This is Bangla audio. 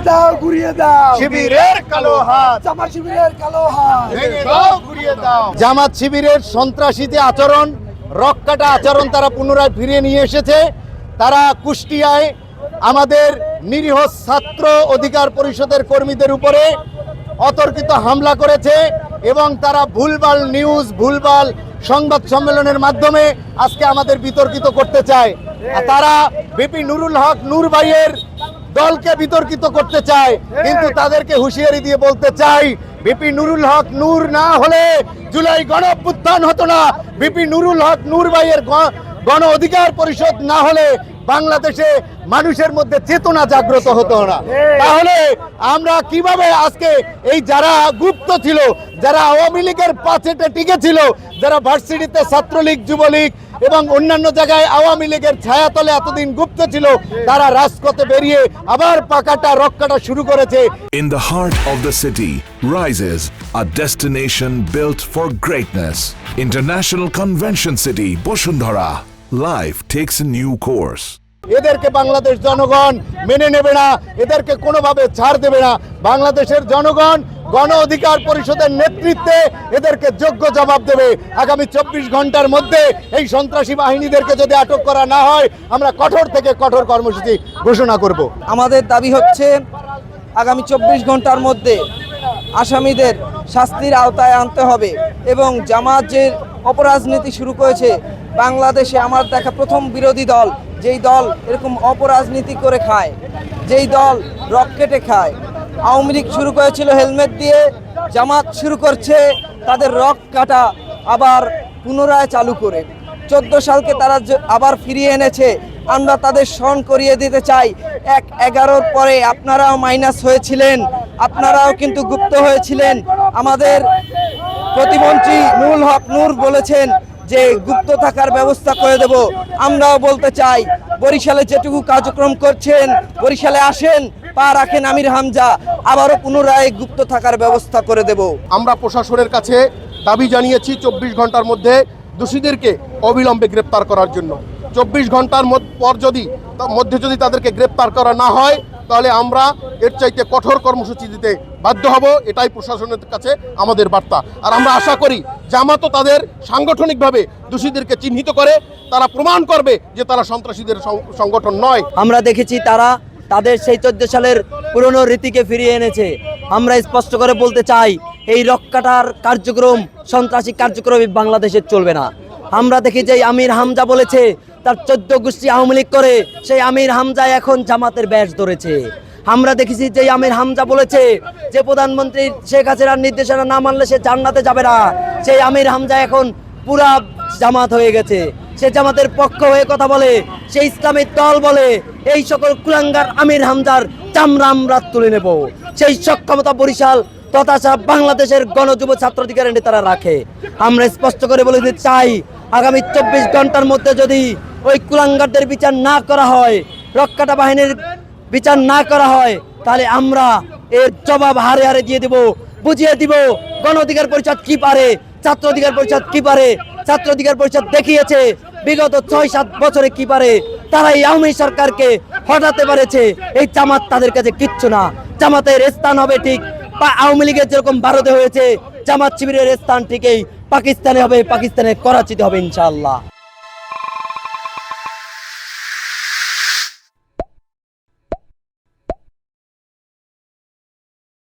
দাও ঘুরিয়ে দাও শিবিরের কালো হাত জামাত শিবিরের কালো হাত ভেঙে দাও ঘুরিয়ে দাও। জামাত শিবিরের সন্ত্রাসী যে আচরণ, রক্কাটা আচরণ তারা পুনরায় ফিরিয়ে নিয়ে এসেছে। তারা কুষ্টিয়ায় আমাদের নিরীহ ছাত্র অধিকার পরিষদের কর্মীদের উপরে অতর্কিত হামলা করেছে এবং তারা ভুলভাল নিউজ, ভুলভাল সংবাদ সম্মেলনের মাধ্যমে আজকে আমাদের বিতর্কিত করতে চায়। আর তারা বিপি নুরুল হক নূর ভাইয়ের দলকে বিতর্কিত করতে চায়, কিন্তু তাদেরকে হুঁশিয়ারি দিয়ে বলতে চাই, বিপি নুরুল হক নূর না হলে জুলাই গণ অভ্যুত্থান হতো না। বিপি নুরুল হক নূর ভাইয়ের গণ অধিকার পরিষদ না হলে বাংলাদেশে মানুষের মধ্যে চেতনা জাগ্রত হতো না। তাহলে আমরা কিভাবে আজকে এই যারা গুপ্ত ছিল, যারা আওয়ামী লীগের পাশেতে টিকে ছিল, যারা ভার্সিটিতে ছাত্রলীগ, যুবলীগ এবং অন্যান্য জায়গায় আওয়ামী লীগের ছায়াতলে এতদিন গুপ্ত ছিল, তারা রাজপথে বেরিয়ে আবার পাকাটা রক্কাটা শুরু করেছে। In the heart of the city rises a destination built for greatness. International Convention City, Bosundhara. Life takes a new course. এদেরকে বাংলাদেশ জনগণ মেনে নেবে না, এদেরকে কোনোভাবে ছাড় দেবে না। বাংলাদেশের জনগণ গণ অধিকার পরিষদের নেতৃত্বে এদেরকে যোগ্য জবাব দেবে। আগামী 24 ঘন্টার মধ্যে এই সন্ত্রাসী বাহিনীদেরকে যদি আটক করা না হয়, আমরা কঠোর থেকে কঠোর কর্মসূচি ঘোষণা করব। আমাদের দাবি হচ্ছে আগামী 24 ঘন্টার মধ্যে আসামিদের শাস্তির আওতায় আনতে হবে এবং জামাত যে অপরাজনীতি শুরু করেছে, বাংলাদেশে আমার দেখা প্রথম বিরোধী দল, যেই দল এরকম অপরাজনীতি করে খায়, যেই দল রকেটে খায়। আওয়ামী লীগ শুরু করেছিল হেলমেট দিয়ে, জামাত শুরু করছে তাদের রক কাটা আবার পুনরায় চালু করে। 14 সালকে তারা আবার ফিরিয়ে এনেছে। আমরা তাদের স্মরণ করিয়ে দিতে চাই, 1/11 পরে আপনারাও মাইনাস হয়েছিলেন, আপনারাও কিন্তু গুপ্ত হয়েছিলেন। আমাদের প্রতিমন্ত্রী নুরুল হক নূর বলেছেন যে গুপ্ত থাকার ব্যবস্থা করে দেব। আমরাও বলতে চাই, বরিশালে যেটুকু কার্যক্রম করছেন, বরিশালে আসেন, পা রাখেন আমির হামজা, আবারও পুনরায় গুপ্ত থাকার ব্যবস্থা করে দেব। আমরা প্রশাসনের কাছে দাবি জানিয়েছি 24 ঘন্টার মধ্যে দোষীদেরকে অবিলম্বে গ্রেপ্তার করার জন্য। 24 ঘন্টার পর মধ্যে যদি তাদেরকে গ্রেপ্তার করা না হয়, তাহলে আমরা এর চাইতে কঠোর কর্মসূচি দিতে বাধ্য হব। এটাই প্রশাসনের কাছে আমাদের বার্তা। আর আমরা আশা করি জামাতও তাদের সাংগঠনিকভাবে দোষীদেরকে চিহ্নিত করে তারা প্রমাণ করবে যে তারা সন্ত্রাসীদের সংগঠন নয়। আমরা দেখেছি তারা তাদের সেই 14 সালের পুরনো রীতিকে ফিরিয়ে এনেছে। আমরা স্পষ্ট করে বলতে চাই, এই রক্কাটার কার্যক্রম, সন্ত্রাসী কার্যক্রম বাংলাদেশে চলবে না। আমরা দেখি যে আমির হামজা বলেছে তার 14 গোষ্ঠী আওয়ামী লীগ করে, সেই আমির হামজা এখন জামাতের ব্যাচ ধরেছে। আমরা দেখেছি যে আমির হামজা বলেছে যে প্রধানমন্ত্রী শেখ হাসিনার নির্দেশনা না মানলে সে জান্নাতে যাবে না, সেই আমির হামজা এখন পুরা জামাত হয়ে গেছে। সে জামাতের পক্ষ হয়ে কথা বলে, সে ইসলামিক দল বলে। এই সকল কুলাঙ্গার আমির হামজার চামড়া আমরা তুলে নেব। সেই সক্ষমতা বরিশাল তথা বাংলাদেশের গণযুব ছাত্র অধিকারের নেতারা রাখে। আমরা স্পষ্ট করে বলে দিতে চাই, আগামী 24 ঘন্টার মধ্যে যদি ওই কুলাঙ্গারদের বিচার না করা হয়, রক্ষাটা বাহিনীর বিচার না করা হয়, তাহলে আমরা এর জবাব হারে হারে দিয়ে দেব, বুঝিয়ে দিব গণ অধিকার পরিষদ কি পারে, ছাত্র অধিকার পরিষদ কি পারে। ছাত্র অধিকার পরিষদ দেখিয়েছে বিগত 6-7 বছরে কি পারে। তারা এই আওয়ামী সরকারকে হটাতে পারেছে। এই জামাত তাদের কাছে কিচ্ছু না। জামাতের স্থান হবে ঠিক আওয়ামী লীগের যেরকম ভারতে হয়েছে, জামাত শিবিরের স্থান ঠিক এই পাকিস্তানে হবে, পাকিস্তানের করাচিতে হবে ইনশাআল্লাহ।